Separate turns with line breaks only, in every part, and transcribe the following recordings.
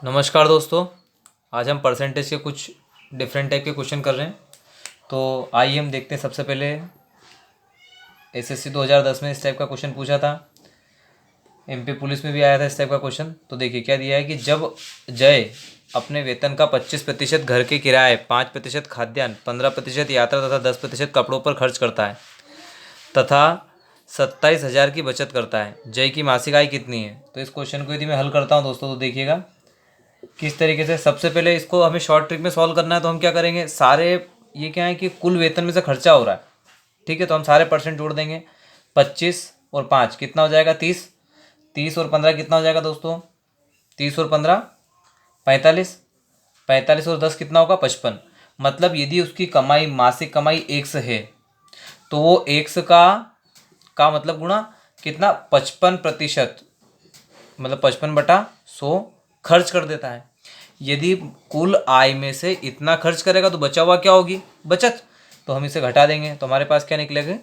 नमस्कार दोस्तों। आज हम परसेंटेज के कुछ डिफरेंट टाइप के क्वेश्चन कर रहे हैं। तो आइए हम देखते हैं। सबसे पहले एसएससी 2010 में इस टाइप का क्वेश्चन पूछा था। एमपी पुलिस में भी आया था इस टाइप का क्वेश्चन। तो देखिए क्या दिया है कि जब जय अपने वेतन का 25% घर के किराए, 5% खाद्यान्न, 15% यात्रा तथा 10% कपड़ों पर खर्च करता है तथा 27,000 की बचत करता है, जय की मासिक आय कितनी है। तो इस क्वेश्चन को यदि मैं हल करता हूँ दोस्तों तो देखिएगा किस तरीके से। सबसे पहले इसको हमें शॉर्ट ट्रिक में सॉल्व करना है। तो हम क्या करेंगे, सारे ये क्या है कि कुल वेतन में से खर्चा हो रहा है, ठीक है। तो हम सारे परसेंट जोड़ देंगे। 25 और 5 कितना हो जाएगा, 30। 30 और 15 कितना हो जाएगा दोस्तों, 30 और 15 45। 45 और 10 कितना होगा, 55। मतलब यदि उसकी कमाई, मासिक कमाई 100 है तो वो 100 का मतलब गुणा कितना, 55%, मतलब 55/100 खर्च कर देता है। यदि कुल आय में से इतना खर्च करेगा तो बचा हुआ क्या होगी, बचत। तो हम इसे घटा देंगे तो हमारे पास क्या निकलेगा,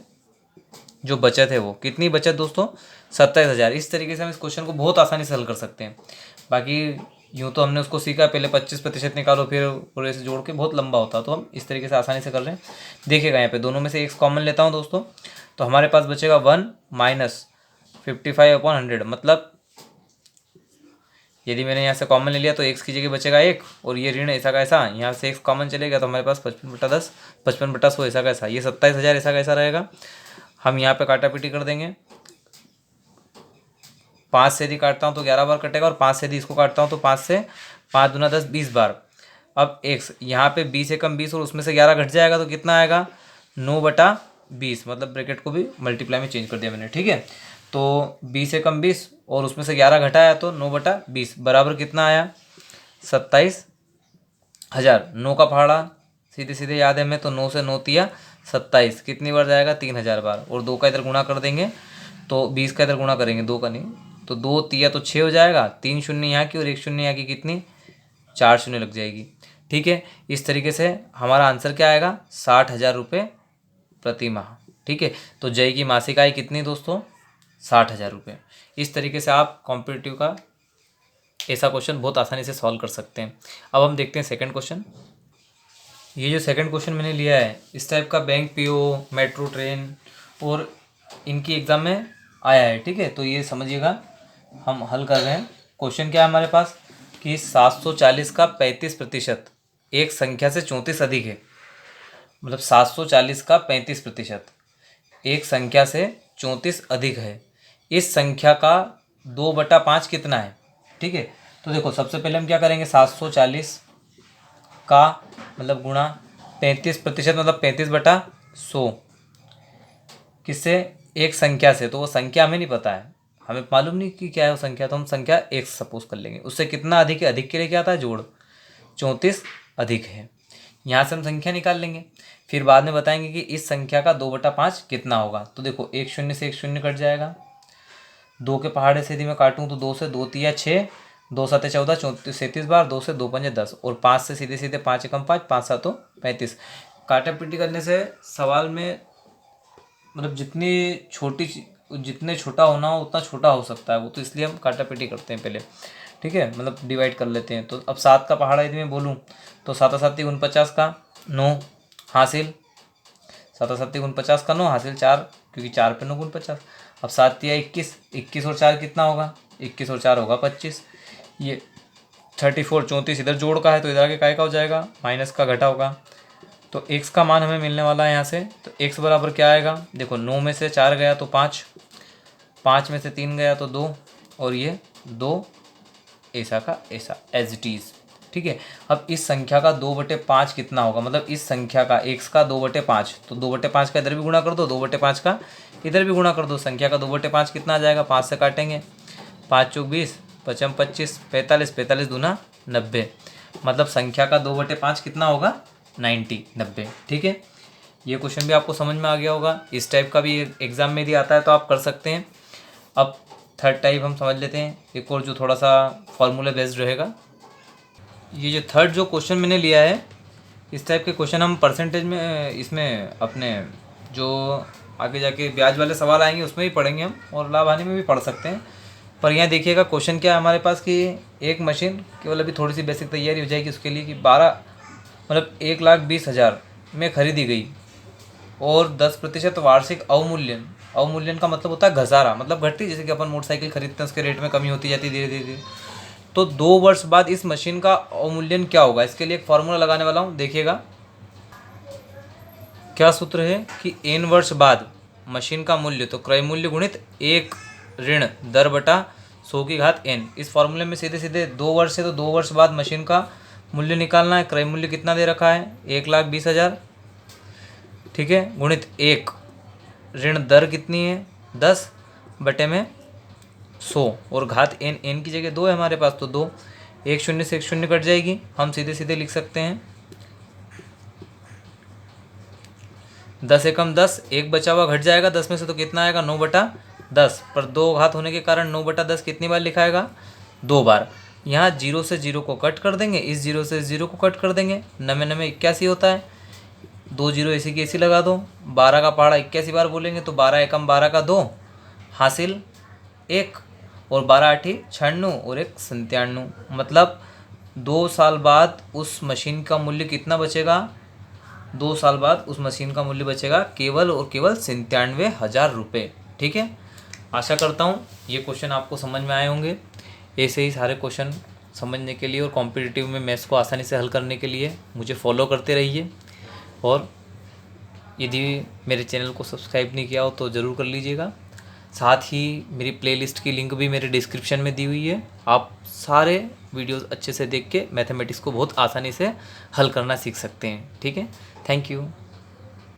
जो बचत है वो कितनी बचत दोस्तों, 27,000। इस तरीके से हम इस क्वेश्चन को बहुत आसानी से हल कर सकते हैं। बाकी यूँ तो हमने उसको सीखा, पहले 25% निकालो फिर पूरे से जोड़ के, बहुत लंबा होता। तो हम इस तरीके से आसानी से कर रहे हैं। देखिएगा यहाँ पे दोनों में से एक कॉमन लेता हूँ दोस्तों, तो हमारे पास बचेगा 1 माइनस 55/100। मतलब यदि मैंने यहाँ से कॉमन ले लिया तो एक्स की जगह बचेगा 1, और ये ऋण ऐसा का ऐसा, यहाँ से एक्स कॉमन चलेगा तो हमारे पास 55/10, 55/100 ऐसा का ऐसा, ये 27,000 ऐसा का ऐसा रहेगा। हम यहाँ पे काटा पीटी कर देंगे। 5 से यदि काटता हूँ तो 11 बार कटेगा, और 5 से यदि इसको काटता हूँ तो 5 से 5 दूना 10, 20 बार। अब एक्स यहाँ पे 20 एकम 20 और उसमें से 11 घट जाएगा तो कितना आएगा, 9/20। मतलब ब्रैकेट को भी मल्टीप्लाई में चेंज कर दिया मैंने, ठीक है। तो 20 एकम 20 और उसमें से 11 घटाया तो 9/20 बराबर कितना आया, 27,000। 9 का पहाड़ा सीधे सीधे याद है हमें, तो 9 से 9 तिया 27, कितनी बार जाएगा, 3,000 बार। और 2 का इधर गुणा कर देंगे तो 20 का इधर गुणा करेंगे, 2 का नहीं, तो 2 तिया तो 6 हो जाएगा। 3 शून्य यहाँ की और 1 शून्य यहाँ की, कितनी, 4 शून्य लग जाएगी, ठीक है। इस तरीके से हमारा आंसर क्या आएगा, 60,000 रुपये प्रति माह, ठीक है। तो जय की मासिक आय कितनी दोस्तों, 60,000 रुपये। इस तरीके से आप कॉम्पिटिटिव का ऐसा क्वेश्चन बहुत आसानी से सॉल्व कर सकते हैं। अब हम देखते हैं सेकंड क्वेश्चन। ये जो सेकंड क्वेश्चन मैंने लिया है, इस टाइप का बैंक पीओ, मेट्रो ट्रेन और इनकी एग्ज़ाम में आया है, ठीक है। तो ये समझिएगा हम हल कर रहे हैं। क्वेश्चन क्या है हमारे पास कि 740 का 35% एक संख्या से 34 अधिक है। मतलब 740 का 35% एक संख्या से 34 अधिक है। इस संख्या का 2/5 कितना है, ठीक है। तो देखो सबसे पहले हम क्या करेंगे, 740 का मतलब गुणा 35%, मतलब 35/100 किससे, एक संख्या से। तो वो संख्या हमें नहीं पता है, हमें मालूम नहीं कि क्या है वो संख्या, तो हम संख्या एक सपोज कर लेंगे। उससे कितना अधिक है, अधिक के लिए क्या आता है, जोड़, 34 अधिक है। यहाँ से हम संख्या निकाल लेंगे, फिर बाद में बताएंगे कि इस संख्या का 2/5 कितना होगा। तो देखो एक शून्य से एक शून्य कट जाएगा, 2 के पहाड़े से यदि मैं काटूँ तो 2 से 2 तिया 6, 2 7 14, 34 37 बार, 2 से 2 पंजे 10, और 5 से सीधे सीधे 5 एकम 5, 5 7 35। काटा पीटी करने से सवाल में मतलब जितने छोटा होना हो उतना छोटा हो सकता है वो, तो इसलिए हम काटा पीटी करते हैं पहले, ठीक है। मतलब डिवाइड कर लेते हैं। तो अब 7 का पहाड़ा यदि मैं बोलूँ तो 7 7 49 का 9 हासिल, 7 7 49 का 9 हासिल 4, क्योंकि 4 पे 9 49। अब 7 तिया 21, 21 और 4 कितना होगा, 21 और 4 होगा 25। ये 34 34 इधर जोड़ का है तो इधर आगे काय का हो जाएगा, माइनस का घटा होगा। तो x का मान हमें मिलने वाला है यहाँ से। तो x बराबर क्या आएगा, देखो 9 में से 4 गया तो 5, 5 में से 3 गया तो 2, और ये 2 ऐसा का ऐसा एज इट इज़, ठीक है। अब इस संख्या का 2/5 कितना होगा, मतलब इस संख्या का x का 2/5, तो 2/5 का इधर भी गुणा कर दो, 2/5 का इधर भी गुणा कर दो। संख्या का 2/5 कितना आ जाएगा, 5 से काटेंगे, 5 चौक 20, 5 25, 45, 45 दूना 90। मतलब संख्या का 2/5 कितना होगा, 90, ठीक है। ये क्वेश्चन भी आपको समझ में आ गया होगा। इस टाइप का भी एग्ज़ाम में यदि आता है तो आप कर सकते हैं। अब थर्ड टाइप हम समझ लेते हैं, एक और जो थोड़ा सा फॉर्मूला बेस्ड रहेगा। ये जो थर्ड जो क्वेश्चन मैंने लिया है, इस टाइप के क्वेश्चन हम परसेंटेज में, इसमें अपने जो आगे जाके ब्याज वाले सवाल आएंगे उसमें भी पढ़ेंगे हम, और लाभ हानि में भी पढ़ सकते हैं। पर यहाँ देखिएगा क्वेश्चन क्या है हमारे पास कि एक मशीन केवल अभी थोड़ी सी बेसिक तैयारी हो जाएगी उसके लिए कि 1,20,000 में खरीदी गई और 10% वार्षिक अवमूल्यन का मतलब होता है घसारा, मतलब घटती, जैसे कि अपन मोटरसाइकिल खरीदते हैं उसके रेट में कमी होती जाती है धीरे धीरे। तो 2 वर्ष बाद इस मशीन का अवमूल्यन क्या होगा, इसके लिए एक फॉर्मूला लगाने वाला हूँ। देखिएगा क्या सूत्र है कि n वर्ष बाद मशीन का मूल्य, तो क्रय मूल्य गुणित 1 ऋण दर बटा 100 की घात n। इस फॉर्मूले में सीधे सीधे 2 वर्ष है तो 2 वर्ष बाद मशीन का मूल्य निकालना है। क्रय मूल्य कितना दे रखा है 1,20,000, ठीक है, गुणित 1 ऋण दर कितनी है 10 बटे में 100 और घात n की जगह 2 है हमारे पास, तो 2, 1 शून्य से 1 शून्य कट जाएगी। हम सीधे सीधे लिख सकते हैं 10 एकम 10, 1 बचा हुआ घट जाएगा 10 में से, तो कितना आएगा 9/10, पर 2 घात होने के कारण 9/10 कितनी बार लिखा आएगा 2 बार। यहाँ 0 से 0 को कट कर देंगे, इस 0 से 0 को कट कर देंगे, 9×9 = 81 होता है, 2 0 ऐसी की ऐसी लगा दो, 12 का पहाड़ा 81 बार बोलेंगे तो 12 एकम 12 का 2 हासिल 1 और 12 8 96 और 1 97, मतलब 2 साल बाद उस मशीन का मूल्य कितना बचेगा, 2 साल बाद उस मशीन का मूल्य बचेगा केवल और केवल 97,000 रुपये। ठीक है, आशा करता हूँ ये क्वेश्चन आपको समझ में आए होंगे। ऐसे ही सारे क्वेश्चन समझने के लिए और कॉम्पिटिटिव में मैथ्स को आसानी से हल करने के लिए मुझे फॉलो करते रहिए, और यदि मेरे चैनल को सब्सक्राइब नहीं किया हो तो ज़रूर कर लीजिएगा। साथ ही मेरी प्लेलिस्ट की लिंक भी मेरे डिस्क्रिप्शन में दी हुई है, आप सारे वीडियोस अच्छे से देख के मैथमेटिक्स को बहुत आसानी से हल करना सीख सकते हैं। ठीक है, थैंक यू।